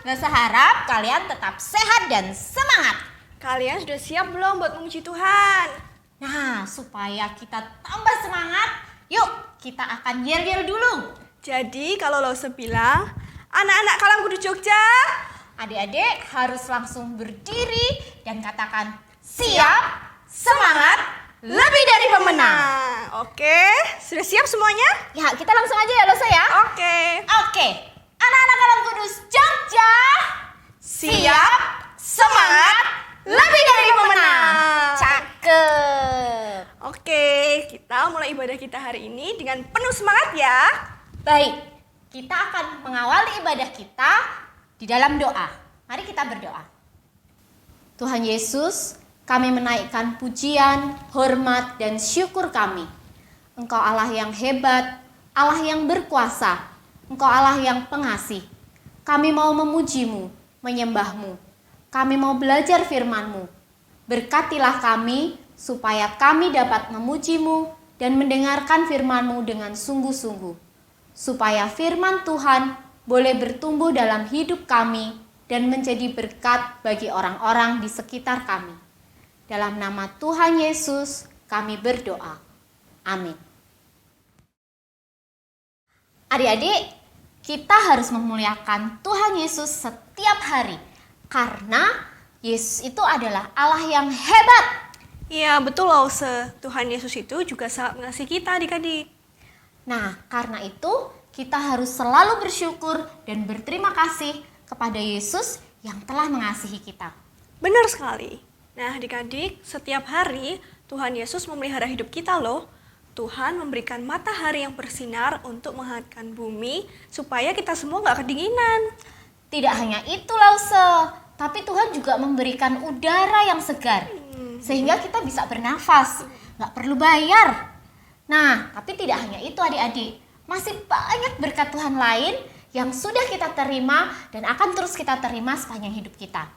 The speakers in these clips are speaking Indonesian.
Lause harap kalian tetap sehat dan semangat. Kalian sudah siap belum buat memuji Tuhan? Nah, supaya kita tambah semangat, yuk kita akan yel-yel dulu. Jadi kalau Lause bilang, anak-anak Kalam Kudu Jogja, Adik-adik harus langsung berdiri dan katakan siap, semangat, lebih dari pemenang. Oke, sudah siap semuanya? Ya, kita langsung aja ya Lause ya. Oke. Oke, anak-anak Kalam Kudus Jogja, siap, semangat, lebih dari pemenang. Cakep. Oke, kita mulai ibadah kita hari ini dengan penuh semangat ya. Baik, kita akan mengawali ibadah kita di dalam doa. Mari kita berdoa. Tuhan Yesus, kami menaikkan pujian, hormat, dan syukur kami. Engkau Allah yang hebat, Allah yang berkuasa, Engkau Allah yang pengasih. Kami mau memuji-Mu, menyembah-Mu. Kami mau belajar firman-Mu. Berkatilah kami, supaya kami dapat memuji-Mu dan mendengarkan firman-Mu dengan sungguh-sungguh. Supaya firman Tuhan boleh bertumbuh dalam hidup kami dan menjadi berkat bagi orang-orang di sekitar kami. Dalam nama Tuhan Yesus, kami berdoa. Amin. Adik-adik, kita harus memuliakan Tuhan Yesus setiap hari. Karena Yesus itu adalah Allah yang hebat. Iya, betul Lause. Tuhan Yesus itu juga sangat mengasihi kita adik-adik. Nah, karena itu kita harus selalu bersyukur dan berterima kasih kepada Yesus yang telah mengasihi kita. Benar sekali. Nah adik-adik, setiap hari Tuhan Yesus memelihara hidup kita loh. Tuhan memberikan matahari yang bersinar untuk menghangatkan bumi supaya kita semua gak kedinginan. Tidak hanya itu Lause, tapi Tuhan juga memberikan udara yang segar. Sehingga kita bisa bernafas, gak perlu bayar. Nah, tapi tidak hanya itu adik-adik. Masih banyak berkat Tuhan lain yang sudah kita terima dan akan terus kita terima sepanjang hidup kita.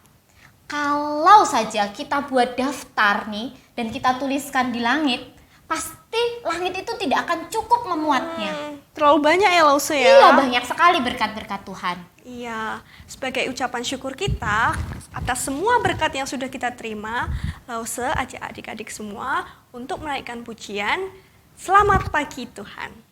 Kalau saja kita buat daftar nih dan kita tuliskan di langit, pasti langit itu tidak akan cukup memuatnya. Terlalu banyak ya Lause ya? Iya, banyak sekali berkat-berkat Tuhan. Iya, sebagai ucapan syukur kita atas semua berkat yang sudah kita terima, Lause ajak adik-adik semua untuk menaikkan pujian, Selamat Pagi Tuhan.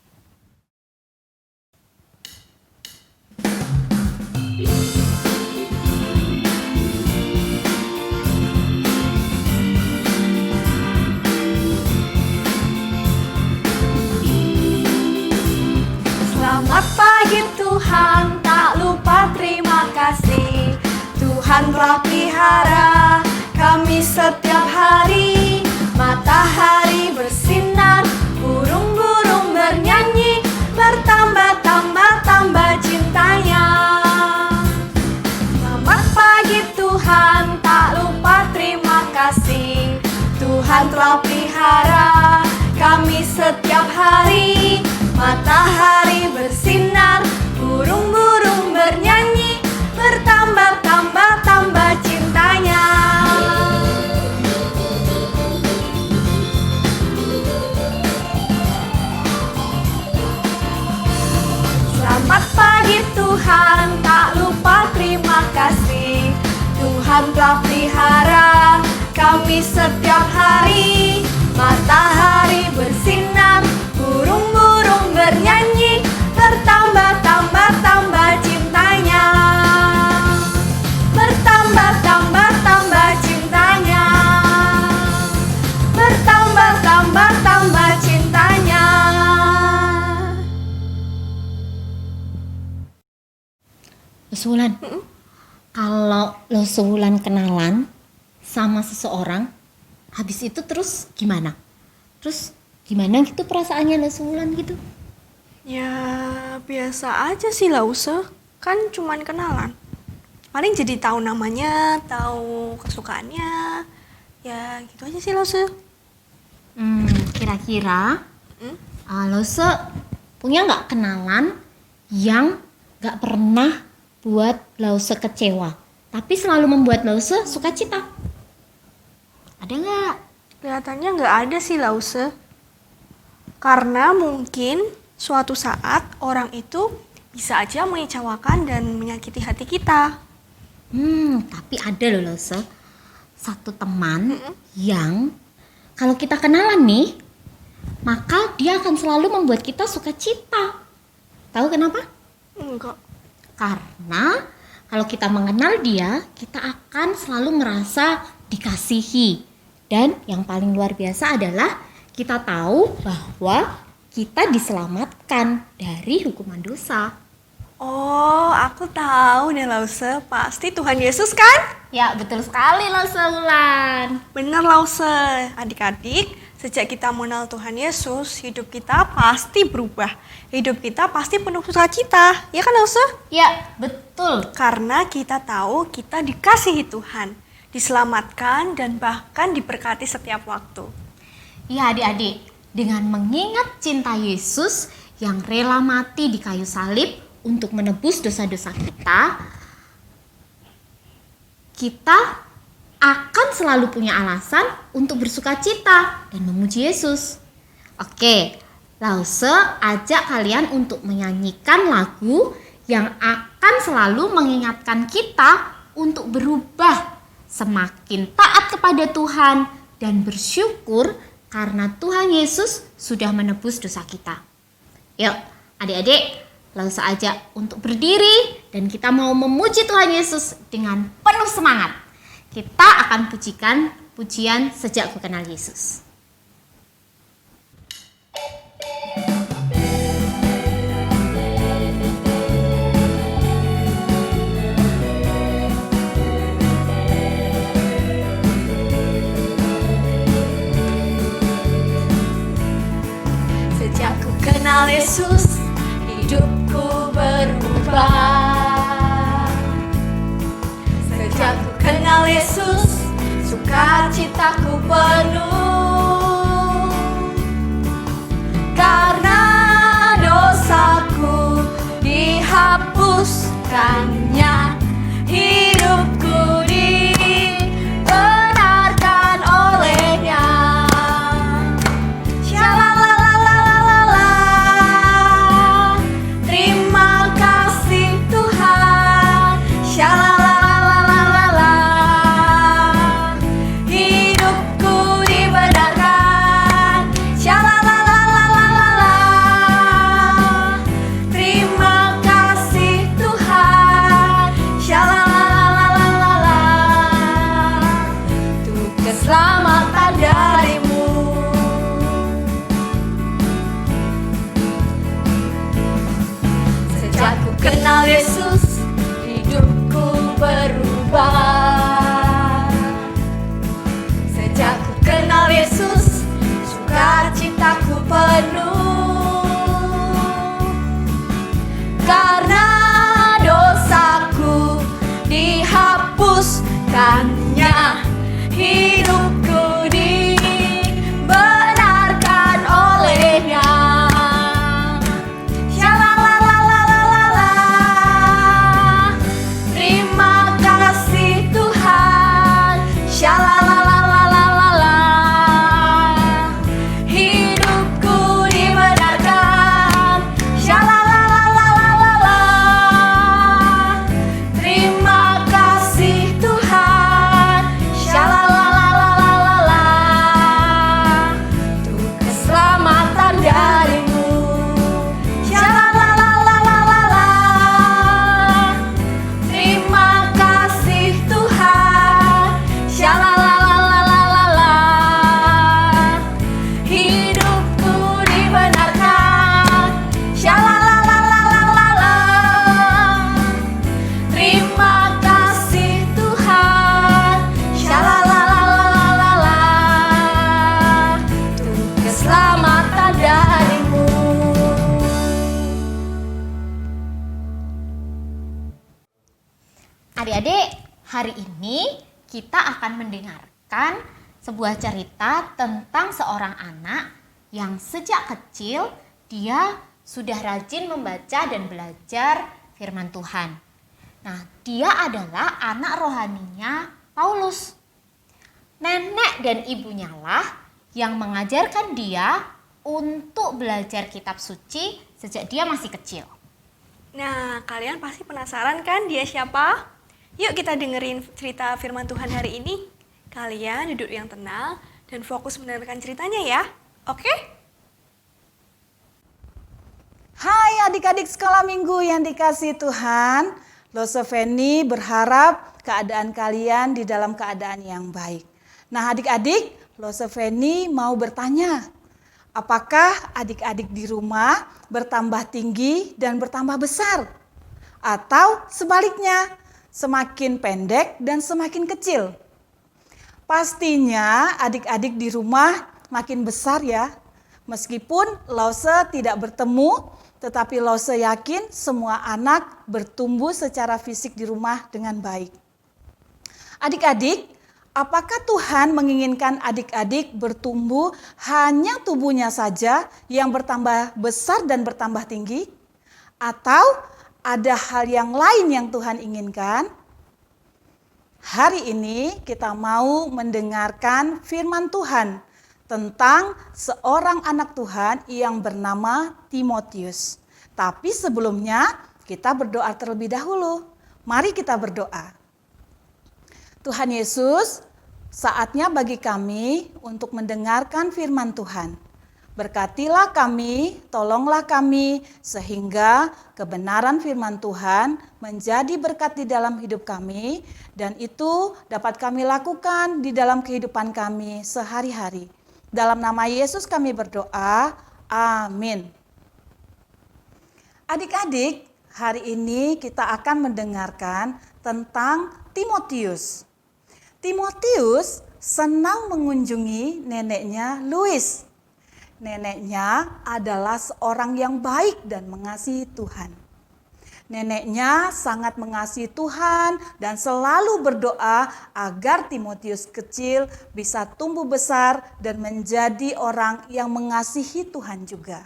Selamat pagi Tuhan, tak lupa terima kasih. Tuhan telah pelihara kami setiap hari. Matahari bersinar, burung-burung bernyanyi, bertambah-tambah cintanya. Selamat pagi Tuhan, tak lupa terima kasih. Tuhan telah pelihara kami setiap hari. Matahari bersinar, burung-burung bernyanyi, bertambah-tambah cintanya. Selamat pagi Tuhan, tak lupa terima kasih. Tuhan telah pelihara kami setiap hari. Matahari bersinar, burung-burung bernyanyi, bertambah-tambah cintanya. Bertambah-tambah cintanya. Bertambah-tambah cintanya. Wulan, kalau Wulan kenalan sama seseorang, habis itu terus gimana? Terus gimana gitu perasaannya Wulan gitu? Ya biasa aja sih Lause, kan cuman kenalan. Paling jadi tahu namanya, tahu kesukaannya, ya gitu aja sih Lause. Kira-kira Lause punya nggak kenalan yang nggak pernah buat Lause kecewa, tapi selalu membuat Lause sukacita? Ada nggak? Kelihatannya nggak ada sih Lause. Karena mungkin suatu saat orang itu bisa aja mengecewakan dan menyakiti hati kita. Tapi ada loh Lause, satu teman yang kalau kita kenalan nih, maka dia akan selalu membuat kita sukacita. Tahu kenapa? Enggak. Karena kalau kita mengenal dia, kita akan selalu merasa dikasihi. Dan yang paling luar biasa adalah kita tahu bahwa kita diselamatkan dari hukuman dosa. Oh, aku tahu nih Lause, pasti Tuhan Yesus kan? Ya, betul sekali Lause Wulan. Bener Lause, adik-adik, sejak kita mengenal Tuhan Yesus, hidup kita pasti berubah. Hidup kita pasti penuh sukacita, ya kan Lause? Ya, betul. Karena kita tahu kita dikasihi Tuhan, diselamatkan dan bahkan diberkati setiap waktu. Ya adik-adik, dengan mengingat cinta Yesus yang rela mati di kayu salib untuk menebus dosa-dosa kita akan selalu punya alasan untuk bersukacita dan memuji Yesus. Oke, Lause ajak kalian untuk menyanyikan lagu yang akan selalu mengingatkan kita untuk berubah, semakin taat kepada Tuhan dan bersyukur karena Tuhan Yesus sudah menebus dosa kita. Yuk, adik-adik, Lause ajak untuk berdiri dan kita mau memuji Tuhan Yesus dengan penuh semangat. Kita akan pujikan pujian Sejak Ku Kenal Yesus. Sejak ku kenal Yesus, hidupku berubah. Sejak ku kenal Yesus, sukacitaku penuh. Karena dosaku dihapuskannya, hidupku dibenarkan olehnya. Shalalalalala, terima kasih Tuhan. Shalalalalala, hidupku dibenarkan. Shalalalalala, terima kasih Tuhan. Shalalalalala, untuk keselamatan darimu. Sejak ku kenal Yesus, hidupku berubah. Sejak ku kenal Yesus, sukacitaku penuh. Karena dosaku dihapuskannya, hidupku dibenarkan olehnya. Shalalalalala, terima kasih Tuhan. Shalalalalala, hidupku dibenarkan. Shalalalalala, terima kasih Tuhan. Shalalalalala, untuk keselamatan darimu. Shalalalalala, terima kasih Tuhan. Shalalalalala, hidupku dibenarkan. Shalalalalala, terima kasih Tuhan. Shalalalalala, untuk keselamatan darimu. Adik-adik, hari ini kita akan mendengarkan sebuah cerita tentang seorang anak yang sejak kecil dia sudah rajin membaca dan belajar firman Tuhan. Nah, dia adalah anak rohaninya Paulus. Nenek dan ibunya lah yang mengajarkan dia untuk belajar kitab suci sejak dia masih kecil. Nah, kalian pasti penasaran kan dia siapa? Yuk kita dengerin cerita firman Tuhan hari ini. Kalian duduk yang tenang dan fokus mendengarkan ceritanya ya. Oke? Hai adik-adik sekolah minggu yang dikasihi Tuhan. Lose Feni berharap keadaan kalian di dalam keadaan yang baik. Nah adik-adik, Lose Feni mau bertanya, apakah adik-adik di rumah bertambah tinggi dan bertambah besar? Atau sebaliknya, semakin pendek dan semakin kecil? Pastinya adik-adik di rumah makin besar ya. Meskipun Lose tidak bertemu, tetapi Lose yakin semua anak bertumbuh secara fisik di rumah dengan baik. Adik-adik, apakah Tuhan menginginkan adik-adik bertumbuh hanya tubuhnya saja yang bertambah besar dan bertambah tinggi? Atau ada hal yang lain yang Tuhan inginkan? Hari ini kita mau mendengarkan firman Tuhan tentang seorang anak Tuhan yang bernama Timotius. Tapi sebelumnya kita berdoa terlebih dahulu. Mari kita berdoa. Tuhan Yesus, saatnya bagi kami untuk mendengarkan firman Tuhan. Berkatilah kami, tolonglah kami, sehingga kebenaran firman Tuhan menjadi berkat di dalam hidup kami, dan itu dapat kami lakukan di dalam kehidupan kami sehari-hari. Dalam nama Yesus kami berdoa, amin. Adik-adik, hari ini kita akan mendengarkan tentang Timotius. Timotius senang mengunjungi neneknya Louis. Neneknya adalah seorang yang baik dan mengasihi Tuhan. Neneknya sangat mengasihi Tuhan dan selalu berdoa agar Timotius kecil bisa tumbuh besar dan menjadi orang yang mengasihi Tuhan juga.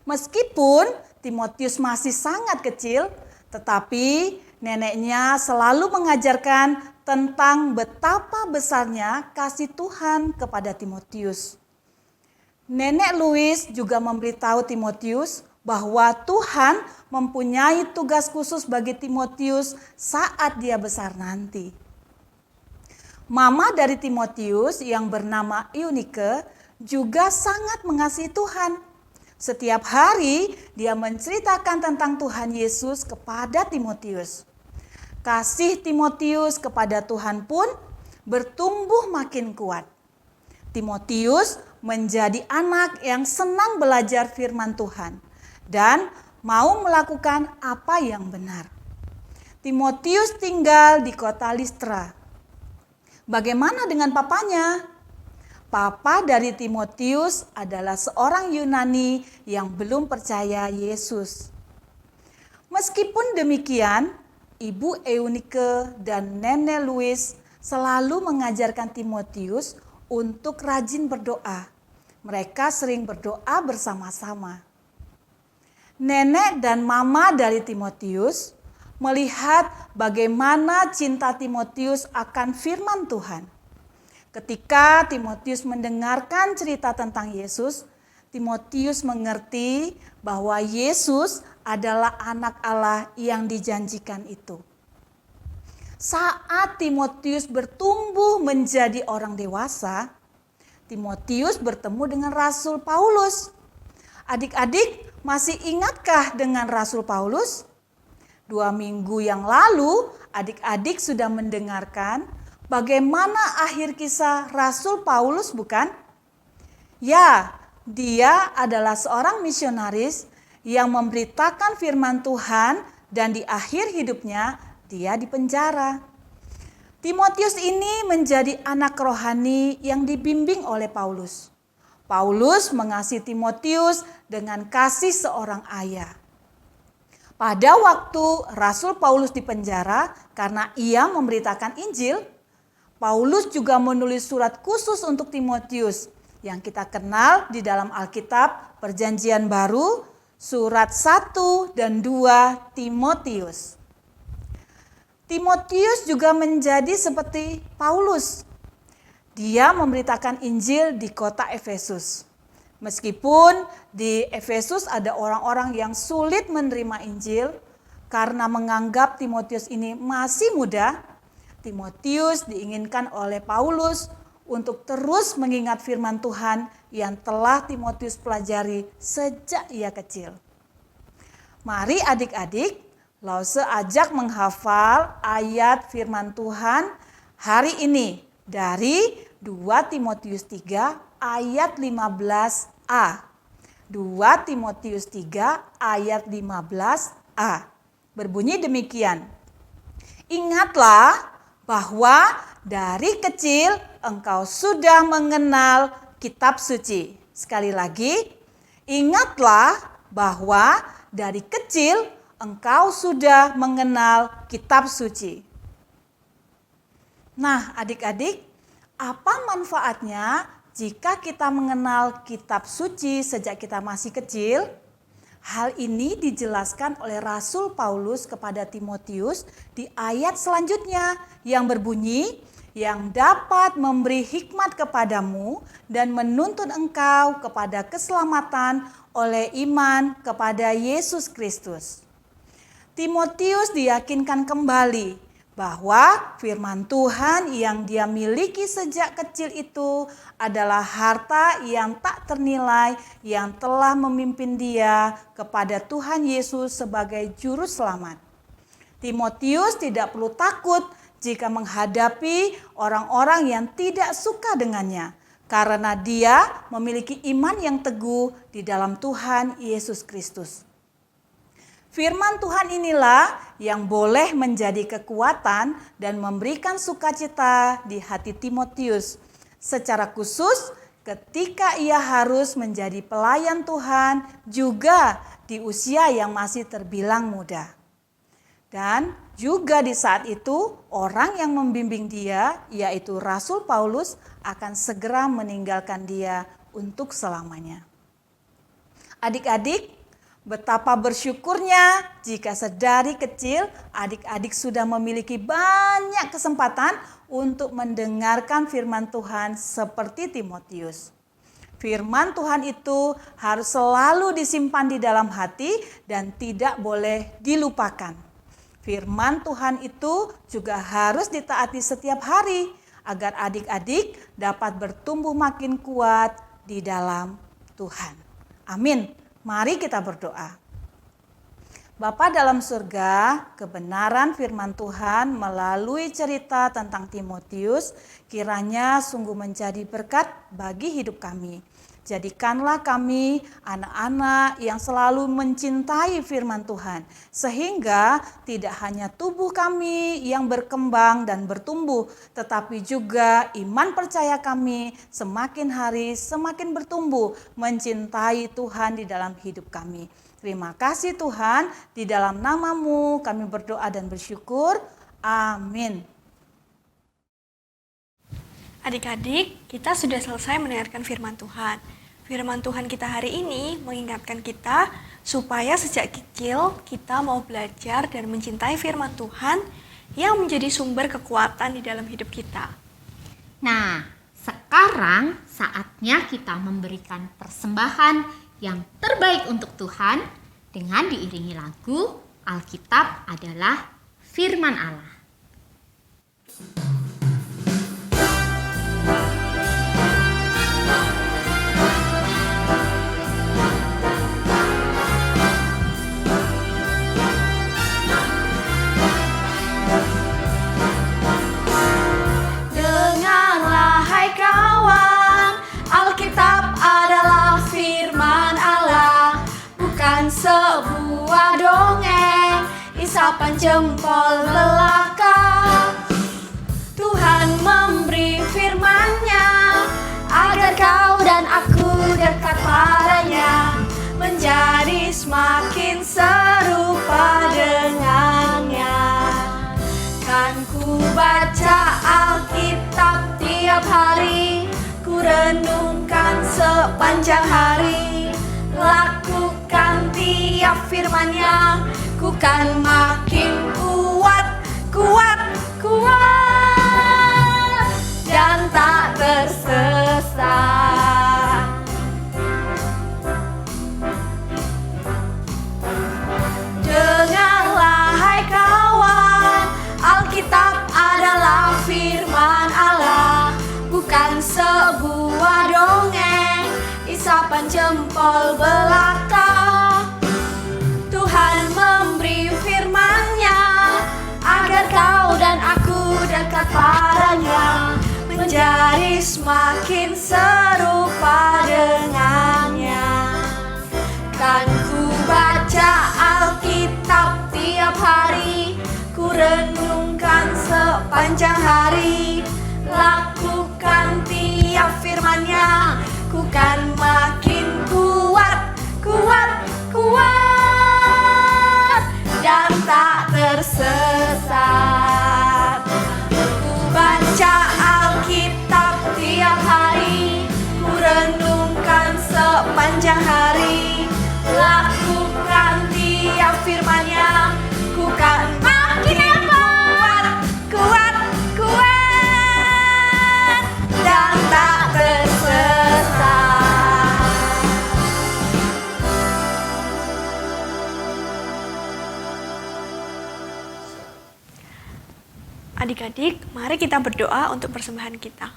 Meskipun Timotius masih sangat kecil, tetapi neneknya selalu mengajarkan tentang betapa besarnya kasih Tuhan kepada Timotius. Nenek Louis juga memberitahu Timotius bahwa Tuhan mempunyai tugas khusus bagi Timotius saat dia besar nanti. Mama dari Timotius yang bernama Eunike juga sangat mengasihi Tuhan. Setiap hari dia menceritakan tentang Tuhan Yesus kepada Timotius. Kasih Timotius kepada Tuhan pun bertumbuh makin kuat. Timotius menjadi anak yang senang belajar firman Tuhan dan mau melakukan apa yang benar. Timotius tinggal di kota Listra. Bagaimana dengan papanya? Papa dari Timotius adalah seorang Yunani yang belum percaya Yesus. Meskipun demikian, Ibu Eunike dan Nenek Louis selalu mengajarkan Timotius untuk rajin berdoa. Mereka sering berdoa bersama-sama. Nenek dan mama dari Timotius melihat bagaimana cinta Timotius akan firman Tuhan. Ketika Timotius mendengarkan cerita tentang Yesus, Timotius mengerti bahwa Yesus adalah anak Allah yang dijanjikan itu. Saat Timotius bertumbuh menjadi orang dewasa, Timotius bertemu dengan Rasul Paulus. Adik-adik, masih ingatkah dengan Rasul Paulus? 2 minggu yang lalu, adik-adik sudah mendengarkan bagaimana akhir kisah Rasul Paulus, bukan? Ya, dia adalah seorang misionaris yang memberitakan firman Tuhan dan di akhir hidupnya dia dipenjara. Timotius ini menjadi anak rohani yang dibimbing oleh Paulus. Paulus mengasihi Timotius dengan kasih seorang ayah. Pada waktu Rasul Paulus dipenjara karena ia memberitakan Injil, Paulus juga menulis surat khusus untuk Timotius yang kita kenal di dalam Alkitab Perjanjian Baru, surat 1 dan 2 Timotius. Timotius juga menjadi seperti Paulus. Dia memberitakan Injil di kota Efesus. Meskipun di Efesus ada orang-orang yang sulit menerima Injil karena menganggap Timotius ini masih muda, Timotius diinginkan oleh Paulus untuk terus mengingat firman Tuhan yang telah Timotius pelajari sejak ia kecil. Mari adik-adik, Lause ajak menghafal ayat firman Tuhan hari ini dari 2 Timotius 3 ayat 15a. 2 Timotius 3 ayat 15a. Berbunyi demikian. Ingatlah bahwa dari kecil engkau sudah mengenal kitab suci. Sekali lagi, ingatlah bahwa dari kecil engkau sudah mengenal kitab suci. Nah, adik-adik, apa manfaatnya jika kita mengenal kitab suci sejak kita masih kecil? Hal ini dijelaskan oleh Rasul Paulus kepada Timotius di ayat selanjutnya yang berbunyi, yang dapat memberi hikmat kepadamu dan menuntun engkau kepada keselamatan oleh iman kepada Yesus Kristus. Timotius diyakinkan kembali bahwa firman Tuhan yang dia miliki sejak kecil itu adalah harta yang tak ternilai yang telah memimpin dia kepada Tuhan Yesus sebagai juru selamat. Timotius tidak perlu takut jika menghadapi orang-orang yang tidak suka dengannya, karena dia memiliki iman yang teguh di dalam Tuhan Yesus Kristus. Firman Tuhan inilah yang boleh menjadi kekuatan dan memberikan sukacita di hati Timotius. Secara khusus ketika ia harus menjadi pelayan Tuhan juga di usia yang masih terbilang muda. Dan juga di saat itu orang yang membimbing dia, yaitu Rasul Paulus, akan segera meninggalkan dia untuk selamanya. Adik-adik, betapa bersyukurnya jika sedari kecil adik-adik sudah memiliki banyak kesempatan untuk mendengarkan firman Tuhan seperti Timotius. Firman Tuhan itu harus selalu disimpan di dalam hati dan tidak boleh dilupakan. Firman Tuhan itu juga harus ditaati setiap hari agar adik-adik dapat bertumbuh makin kuat di dalam Tuhan. Amin. Mari kita berdoa. Bapa dalam surga, kebenaran firman Tuhan melalui cerita tentang Timotius kiranya sungguh menjadi berkat bagi hidup kami. Jadikanlah kami anak-anak yang selalu mencintai firman Tuhan, sehingga tidak hanya tubuh kami yang berkembang dan bertumbuh, tetapi juga iman percaya kami semakin hari semakin bertumbuh mencintai Tuhan di dalam hidup kami. Terima kasih Tuhan, di dalam nama-Mu kami berdoa dan bersyukur. Amin. Adik-adik, kita sudah selesai mendengarkan firman Tuhan. Firman Tuhan kita hari ini mengingatkan kita supaya sejak kecil kita mau belajar dan mencintai firman Tuhan yang menjadi sumber kekuatan di dalam hidup kita. Nah, sekarang saatnya kita memberikan persembahan yang terbaik untuk Tuhan dengan diiringi lagu Alkitab adalah firman Allah. Dengarlah hai kawan, Alkitab adalah firman Allah, bukan sebuah dongeng, isapan jempol belaka. Tuhan memberi firman-Nya agar kau dan aku dekat padanya, menjadi semakin serupa dengannya. Kan ku baca Alkitab tiap hari, ku renungkan sepanjang hari, lakukan tiap firman-Nya, ku kan makin kuat, dan tak tersesat. menjadi semakin serupa dengannya. Kan ku baca Alkitab tiap hari, ku renungkan sepanjang hari, lakukan tiap firman-Nya, ku kan makin kuat, kuat, kuat, dan tak tersesat. Ku baca Alkitab tiap hari, ku renungkan sepanjang hari, lakukan tiap firman-Nya, ku kan makin kuat, kuat, kuat, dan tak tersesat. Adik-adik, mari kita berdoa untuk persembahan kita.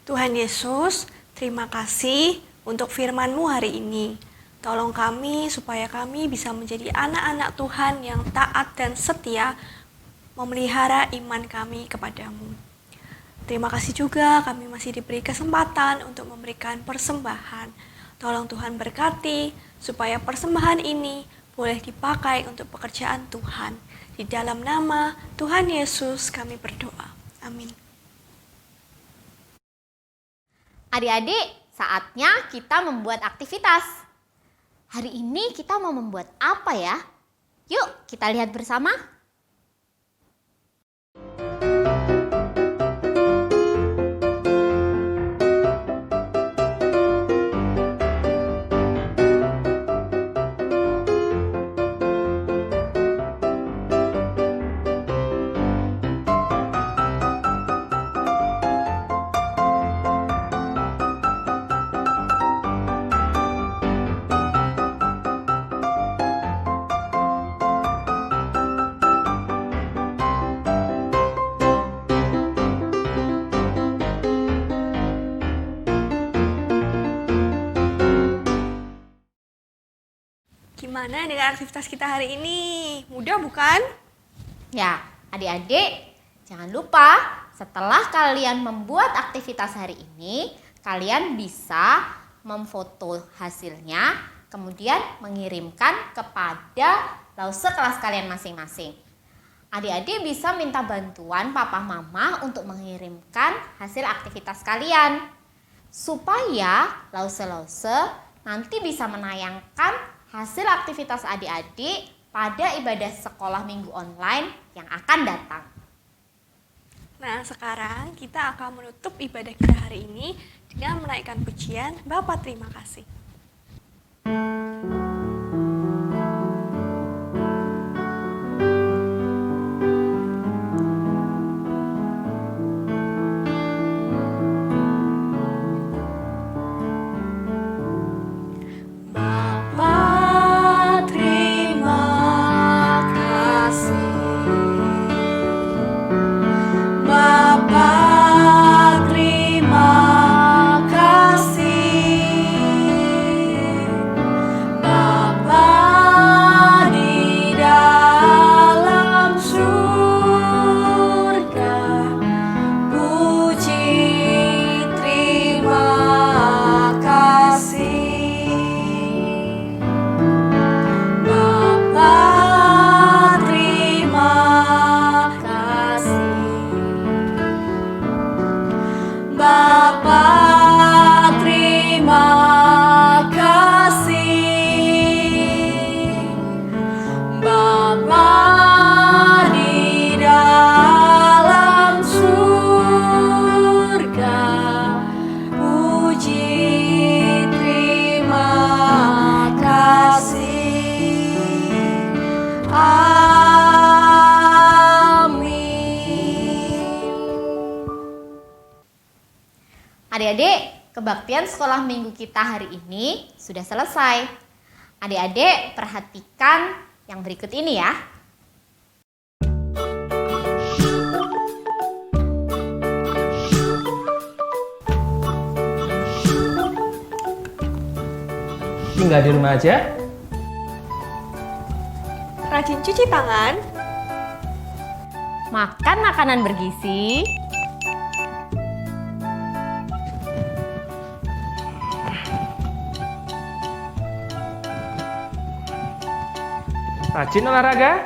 Tuhan Yesus, terima kasih untuk firman-Mu hari ini. Tolong kami supaya kami bisa menjadi anak-anak Tuhan yang taat dan setia memelihara iman kami kepadamu. Terima kasih juga kami masih diberi kesempatan untuk memberikan persembahan. Tolong Tuhan berkati supaya persembahan ini boleh dipakai untuk pekerjaan Tuhan. Di dalam nama Tuhan Yesus kami berdoa. Amin. Adik-adik, saatnya kita membuat aktivitas. Hari ini kita mau membuat apa ya? Yuk kita lihat bersama. Gimana dengan aktivitas kita hari ini? Mudah bukan? Ya, adik-adik, jangan lupa setelah kalian membuat aktivitas hari ini, kalian bisa memfoto hasilnya, kemudian mengirimkan kepada lause kelas kalian masing-masing. Adik-adik bisa minta bantuan papa mama untuk mengirimkan hasil aktivitas kalian, supaya lause-lause nanti bisa menayangkan hasil aktivitas adik-adik pada ibadah sekolah minggu online yang akan datang. Nah, sekarang kita akan menutup ibadah kita hari ini dengan menaikkan pujian Bapa terima kasih. Adik-adik, kebaktian sekolah minggu kita hari ini sudah selesai. Adik-adik, perhatikan yang berikut ini ya. Tinggal di rumah aja. Rajin cuci tangan. Makan makanan bergizi. Rajin olahraga.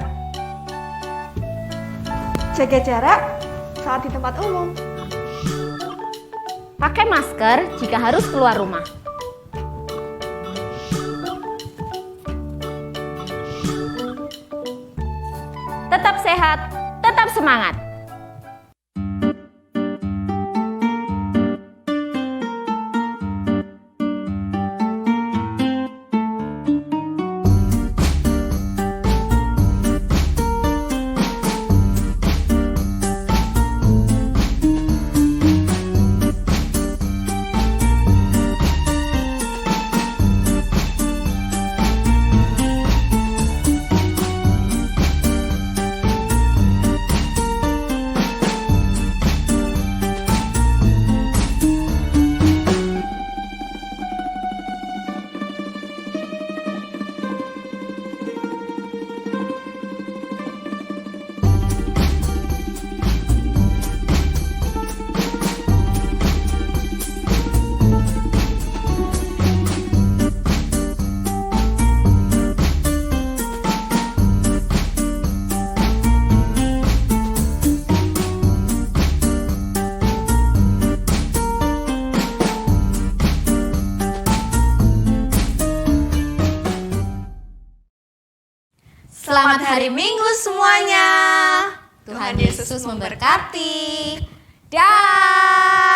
Jaga jarak saat di tempat umum. Pakai masker jika harus keluar rumah. Tetap sehat, tetap semangat. Selamat hari Minggu semuanya. Tuhan Yesus memberkati. Dah.